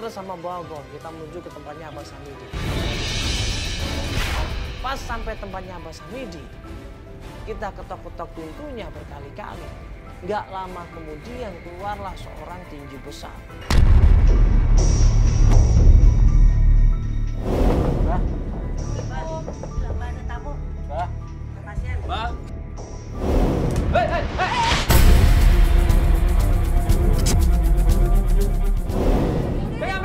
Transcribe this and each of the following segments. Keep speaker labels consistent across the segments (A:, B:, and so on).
A: terus sama Bagol, kita menuju ke tempatnya Abah Samidi. Pas sampai tempatnya Abah Samidi, kita ketok-ketok pintunya berkali-kali. Nggak lama kemudian keluarlah seorang tinggi besar. Bah.
B: Mbak ada tamu.
A: Bah.
B: Pasien.
A: Bah. Hei, hei, hei. Pegang.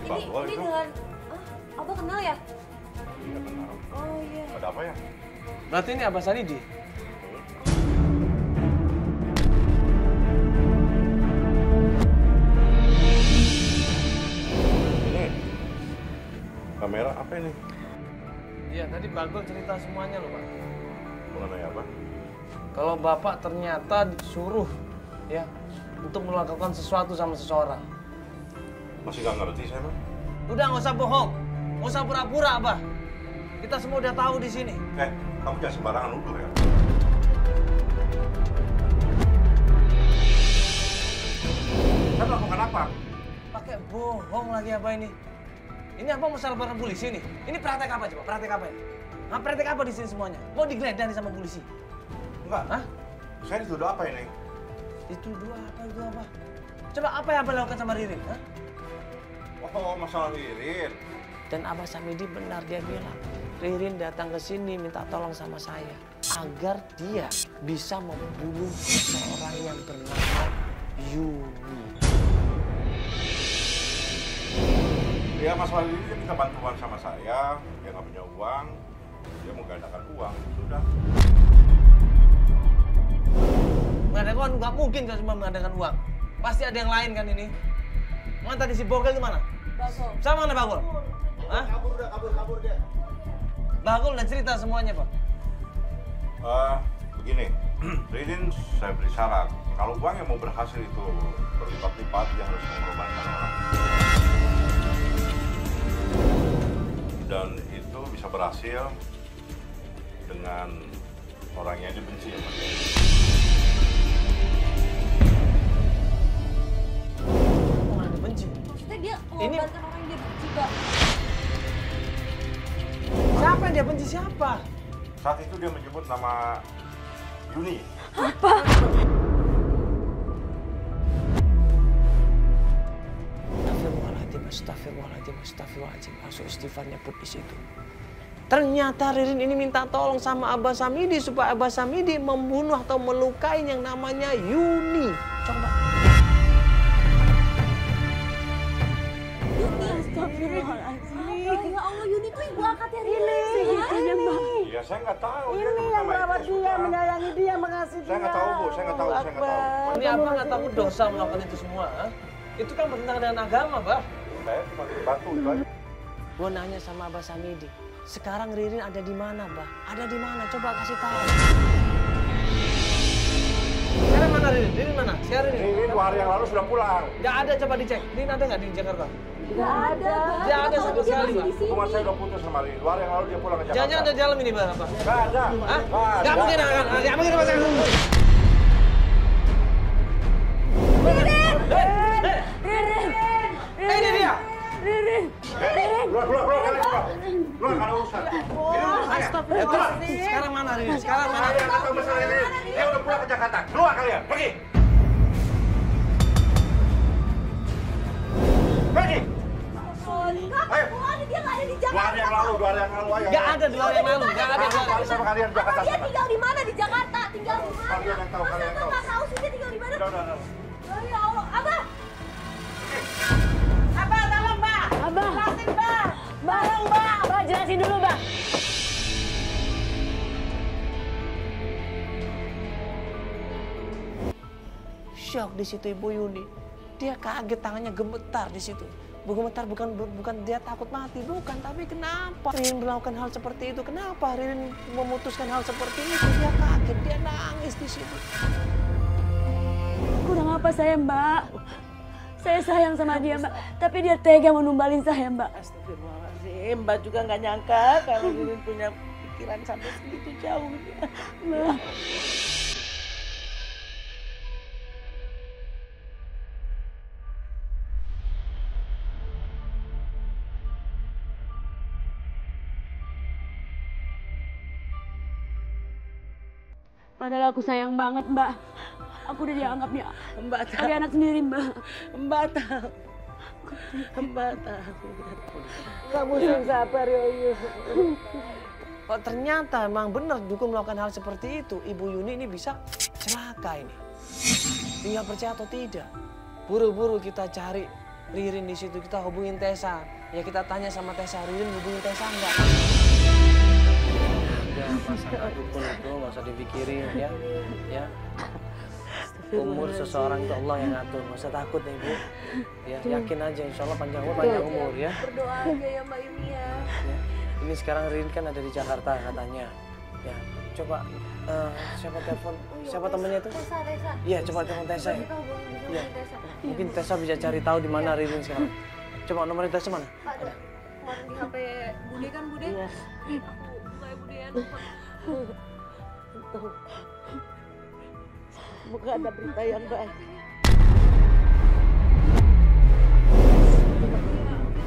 B: Ini dengan... Abah kenal ya?
C: Iya kenal.
B: Oh iya.
C: Ada apa ya?
A: Berarti ini Abah Samidi?
C: Ini kamera apa ini?
A: Iya, tadi Bagol cerita semuanya loh, Pak.
C: Mengenai apa?
A: Kalau Bapak ternyata disuruh ya untuk melakukan sesuatu sama seseorang.
C: Masih nggak ngerti saya mah.
A: Udah nggak usah bohong, nggak usah pura-pura, Abah. Kita semua udah tahu di sini.
C: Kamu jangan sembarangan nuduh ya. Saya melakukan apa?
A: Pakai bohong lagi apa ini? Ini apa masalah laporan polisi nih? Ini praktek apa coba? Praktek apa ini? Nah, praktek apa di sini semuanya? Mau digeledah nih sama polisi?
C: Enggak.
A: Hah?
C: Saya dituduh apa ini?
A: Dituduh apa itu apa? Coba apa yang Abah lakukan sama Ririn? Hah?
C: Oh, masalah Ririn.
A: Dan Abah Samidi benar dia bilang, Ririn datang ke sini minta tolong sama saya agar dia bisa membunuh seorang yang bernama Yuni.
C: Ya masalah Ririn dia minta bantuan sama saya. Dia nggak punya uang. Dia mau gandakan uang. Sudah.
A: Mengadakan uang nggak mungkin kan cuma mengadakan uang. Pasti ada yang lain kan ini. Mana tadi si Bogel itu mana?
B: Bagol.
A: Sama mana Bagol? Hah?
C: Kabur dia.
A: Bagol udah cerita semuanya, Pak.
C: Begini, Ririn saya beri syarat. Kalau uang yang mau berhasil itu berlipat-lipat, dia harus mengorbankan orang. Dan itu bisa berhasil dengan orang yang dibenci sama dia.
A: Orang dibenci.
B: Maksudnya dia mengorbankan orang yang dia benci, Pak.
A: Siapa yang dia benci siapa?
C: Saat itu dia menyebut nama Yuni.
B: Apa?
A: Astagfirullahaladzim. Masuk istighfarnya put di situ. Ternyata Ririn ini minta tolong sama Abah Samidi supaya Abah Samidi membunuh atau melukai yang namanya Yuni. Coba.
B: Yuni, astagfirullahaladzim. Ya Allah, Yuni tuh ibu angkatnya Ririn.
C: Ya saya nggak tahu.
D: Ini yang merawat dia, menyayangi dia, mengasihi dia.
C: Saya nggak tahu, Bu. Saya nggak tahu.
A: Ini Abah nggak takut dosa melakukan itu semua? Ha? Itu kan bertentangan dengan agama, Bah.
C: Saya cuma dibantu itu aja.
A: Gua nanya sama Abah Samidi, sekarang Ririn ada di mana, Bah? Ada di mana? Coba kasih tahu. Sekarang mana Ririn? Ririn mana? Sekarang Ririn?
C: Ririn 2 hari yang lalu sudah pulang.
A: Nggak ada, coba dicek. Ririn ada nggak di Jakarta?
B: Nggak ada, Bang.
A: Nggak ada sama sekali, Bang.
C: Hubungan saya udah putus sama Ririn. 2 hari yang lalu dia pulang ke Jakarta.
A: Jangan ada dalam ini, Bah, apa?
C: Nggak ada.
A: Hah? Nggak mungkin, nggak mungkin, Mas.
B: Ririn!
A: Ririn! Ini dia!
B: Ririn!
C: Keluar, nggak ada urusan.
A: Astagfirullahaladzim. Sekarang mana Ririn? Sekarang mana?
C: Kalian nggak tahu masalah Ririn. Dia udah pulang ke Jakarta. Keluar kalian, pergi. Pergi.
B: Ayo. Dia nggak ada di
C: 2 hari yang lalu, 2 hari yang lalu ayo.
A: Nggak ada 2 hari yang lalu. Nggak ada 2 hari
C: Kali sama kalian di Jakarta.
B: Dia tinggal di mana di Jakarta? Tinggal di mana?
C: Kalian yang tahu, kalian yang tahu.
B: Nggak tahu sih dia tinggal di mana?
C: Udah.
B: Ya Allah, Abah!
D: Abah, tolong, Mbak.
B: Abah!
D: Jelasin, Mbak.
B: Tolong, Mbak! Mbak, jelasin dulu, Mbak.
A: Syok di situ Ibu Yuni. Dia kaget, tangannya gemetar di situ. Gemetar bukan dia takut mati, bukan. Tapi kenapa Ririn melakukan hal seperti itu? Kenapa Ririn memutuskan hal seperti itu? Dia kaget, dia nangis di situ.
B: Kurang apa saya, Mbak? Saya sayang sama dia, Mbak. Tapi dia tega menumbalin saya, Mbak.
D: Astagfirullahaladzim, Mbak juga nggak nyangka kalau Ririn punya pikiran sampai segitu jauh.
B: Mbak. Padahal aku sayang banget, Mbak. Aku udah dianggap dia
D: Mbak tahu.
B: sebagai anak sendiri, Mbak.
D: Mbak tahu. Mbak tahu. Kamu yang sabar ya Allah.
A: Kok ternyata emang benar dukun melakukan hal seperti itu, Ibu Yuni ini bisa celaka ini. Tinggal percaya atau tidak. Buru-buru kita cari Ririn di situ, kita hubungin Tessa. Ya kita tanya sama Tessa, Ririn hubungin Tessa enggak? Udah masalah dukun itu nggak usah dipikirin ya. Ya. Umur seseorang itu Allah yang ngatur, nggak usah takut ya Ibu. Ya, yakin aja, insya Allah panjang umur ya.
E: Berdoa aja ya Mbak Yuni ya.
A: Ya. Ini sekarang Ririn kan ada di Jakarta katanya. Ya, coba siapa telepon? Siapa temennya itu?
E: Tessa.
A: Iya, coba telepon Tessa. Ya.
E: Tahu Bang, bisa
A: Iya.
E: Tessa.
A: Mungkin Tessa bisa cari tahu di mana Ririn sekarang. Coba nomornya Tessa mana?
E: Ada. Kemarin di HP Bude kan Bude?
D: Iya.
E: Aku buka ya Bude ya. lupa.
D: Semoga ada berita yang baik.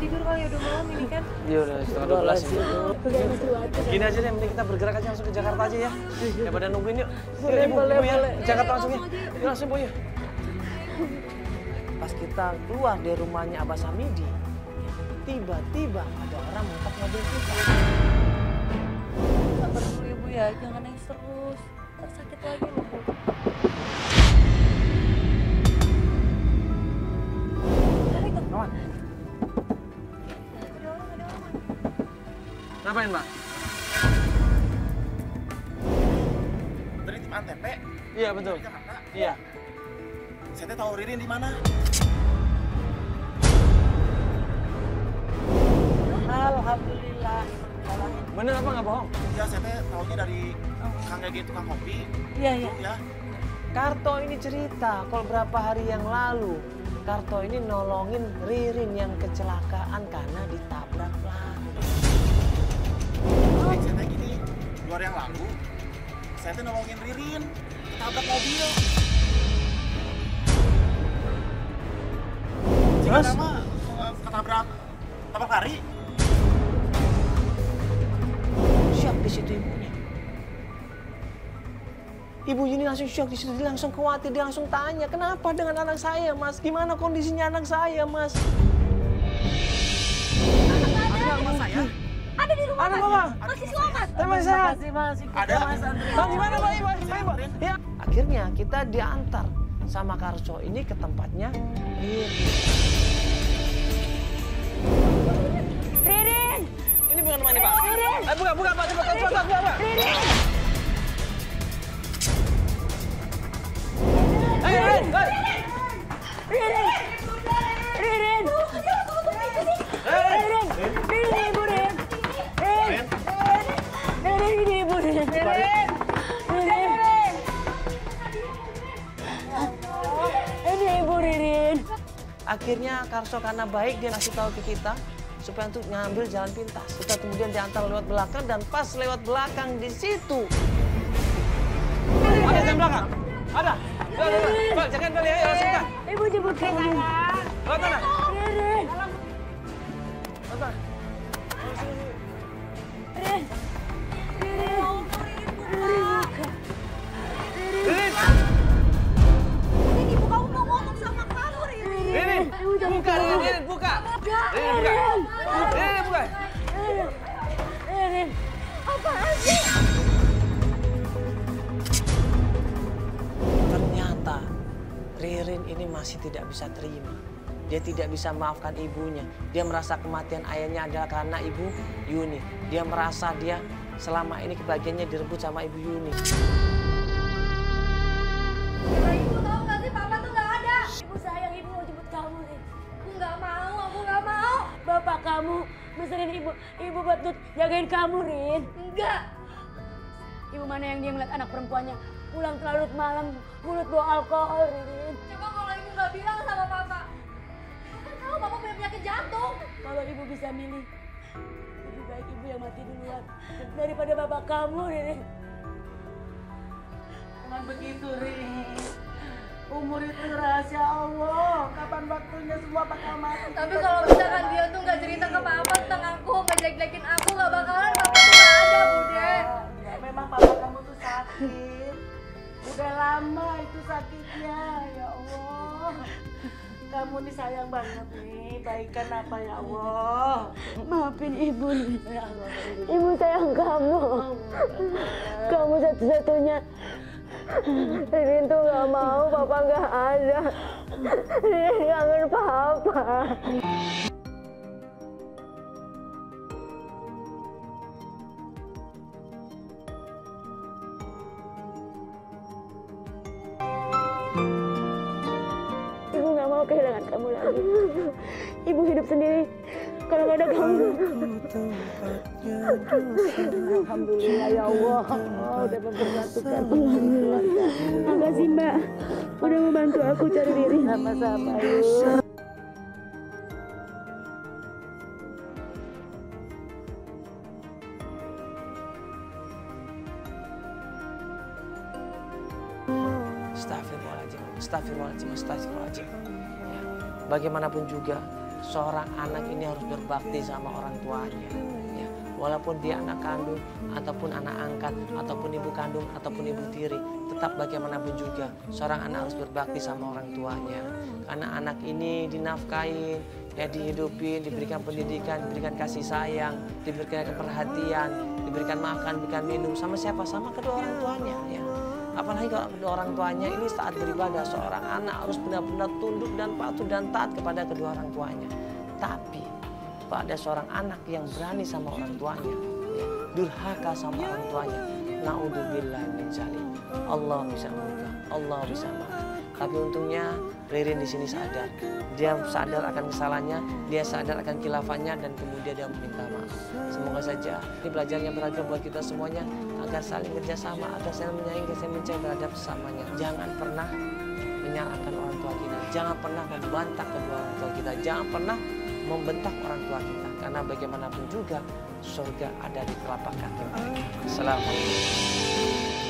E: Tidur kali ya, udah malam ini kan.
A: Iya udah setengah 12 ini. Gini aja deh, mending kita bergerak aja langsung ke Jakarta aja ya. Daripada nungguin yuk. Yuk, Ibu ya, ke Jakarta langsung ya. Yuk langsung Bu ya. Pas kita keluar dari rumahnya Abah Samidi, tiba-tiba ada orang mengangkat mobil kita.
E: Sabar dulu ya Bu ya, jangan nangis terus. Ntar sakit lagi loh Bu.
A: Kawan. Ngapain Mbak?
F: Dari tim Antep,
A: Iya betul.
F: dari Jakarta.
A: Iya.
F: Saya teh tahu Ririn di mana.
D: Alhamdulillah.
A: Bener apa nggak bohong?
F: Ya saya teh tahunya dari Kang Gege tukang kopi.
D: Iya, iya.
F: Tuh, ya.
A: Karto ini cerita kalau berapa hari yang lalu Karto ini nolongin Ririn yang kecelakaan karena ditabrak pelaku.
F: Saya teh gini, 2 hari yang lalu saya teh nolongin Ririn ketabrak mobil.
A: Terus?
F: Jika nama ketabrak lari.
A: Syok di situ ibunya. Ibu Yuni langsung syok di situ, dia langsung khawatir, dia langsung tanya, kenapa dengan anak saya, Mas? Gimana kondisinya anak saya, Mas?
F: Ada rumah saya.
E: Ada di rumah
A: Ada
E: Mas.
A: Mama.
E: Masih selamat.
A: Terima kasih.
D: Masih
F: Ada.
D: Mas Andri.
A: Bang, gimana Pak? Ya. Akhirnya kita diantar sama Karso ini ke tempatnya
B: Ririn!
A: Ini bukan rumahnya Pak.
B: Ririn!
A: Buka Pak, coba.
B: Ririn!
A: Ririn!
B: Ririn! Ririn! Ririn! Ririn, Ibu Ririn! Ririn! Ririn, ini Ibu Ririn! Ririn! Ririn! Ini Ibu Ririn!
A: Akhirnya Karso karena baik dia kasih tahu ke kita supaya untuk ngambil jalan pintas. Kita kemudian diantar lewat belakang dan pas lewat belakang di situ. Ada jalan belakang? Ada. Bang, jangan kali ya, langsung kan.
B: Ibu jemput ke sana.
A: Lewat mana?
B: Ririn!
A: Lewat mana?
B: Ririn! Ririn! Ririn!
A: Ririn!
E: Mungkin ibu kamu mau ngomong sama kamu, Ririn.
A: Ririn! Buka, Ririn, buka! Ririn, buka! Ririn, buka!
B: Ririn!
E: Apaan sih?
A: Ternyata Ririn ini masih tidak bisa terima. Dia tidak bisa maafkan ibunya. Dia merasa kematian ayahnya adalah karena Ibu Yuni. Dia merasa dia selama ini kebahagiaannya direbut sama Ibu Yuni.
E: Karena ibu tahu nggak sih papa tuh nggak ada.
B: Ibu sayang, Ibu mau jemput kamu, Rin.
E: Aku nggak mau.
B: Bapak kamu besarin Ibu buat jagain kamu, Rin.
E: Enggak.
B: Ibu mana yang dia ngeliat anak perempuannya pulang terlalu malam, mulut bawa alkohol, Rin.
E: Coba kalau ibu nggak bilang sama papa. Kan tahu papa punya penyakit jantung.
B: Kalau Ibu bisa milih, lebih baik Ibu yang mati duluan daripada bapak kamu, Rin.
D: Jangan begitu, Rin. Umur itu rahasia Allah. Kapan waktunya semua bakal mati.
E: Tapi kalau misalkan dia tuh nggak cerita ke papa tentang aku, nggak jelek-jelekin aku, nggak bakalan papa tuh nggak ada, Bude.
D: Ya, memang papa kamu tuh sakit. Udah lama itu sakitnya, ya Allah. Kamu nih sayang banget nih, baikan apa ya Allah.
B: Maafin ibu nih.
D: Ya Allah.
B: Ibu sayang kamu. Kamu satu-satunya. Ririn tuh gak mau papa gak ada. Ririn kangen papa. Ibu gak mau kehilangan kamu lagi. Ibu hidup sendiri kalau gak ada kamu. Alhamdulillah ya Allah, udah mempersatukan keluarga. Makasih Mbak, udah membantu aku cari diri. Sama-sama yuk.
A: Astagfirullahaladzim. Ya. Bagaimanapun juga seorang anak ini harus berbakti sama orang tuanya. Ya. Walaupun dia anak kandung, ataupun anak angkat, ataupun ibu kandung, ataupun ibu tiri, tetap bagaimanapun juga seorang anak harus berbakti sama orang tuanya. Karena anak ini dinafkahin, ya dihidupin, diberikan pendidikan, diberikan kasih sayang, diberikan perhatian, diberikan makan, diberikan minum sama siapa? Sama kedua orang tuanya. Ya. Apalagi kalau kedua orang tuanya ini saat beribadah, seorang anak harus benar-benar tunduk dan patuh dan taat kepada kedua orang tuanya. Tapi pada seorang anak yang berani sama orang tuanya, ya, durhaka sama orang tuanya, naudzubillah min dzalik. Allah bisa mengubah, Allah bisa maaf. Tapi untungnya Ririn di sini sadar. Dia sadar akan kesalahannya, dia sadar akan khilafahnya, dan kemudian dia meminta maaf. Semoga saja ini pelajaran yang berharga buat kita semuanya, agar saling kerjasama, agar saling menyayangi, saling mencintai terhadap sesamanya. Jangan pernah menyalahkan orang tua kita, jangan pernah membantah kedua orang tua kita, jangan pernah membentak orang tua kita, karena bagaimanapun juga surga ada di telapak kaki mereka. Assalamualaikum.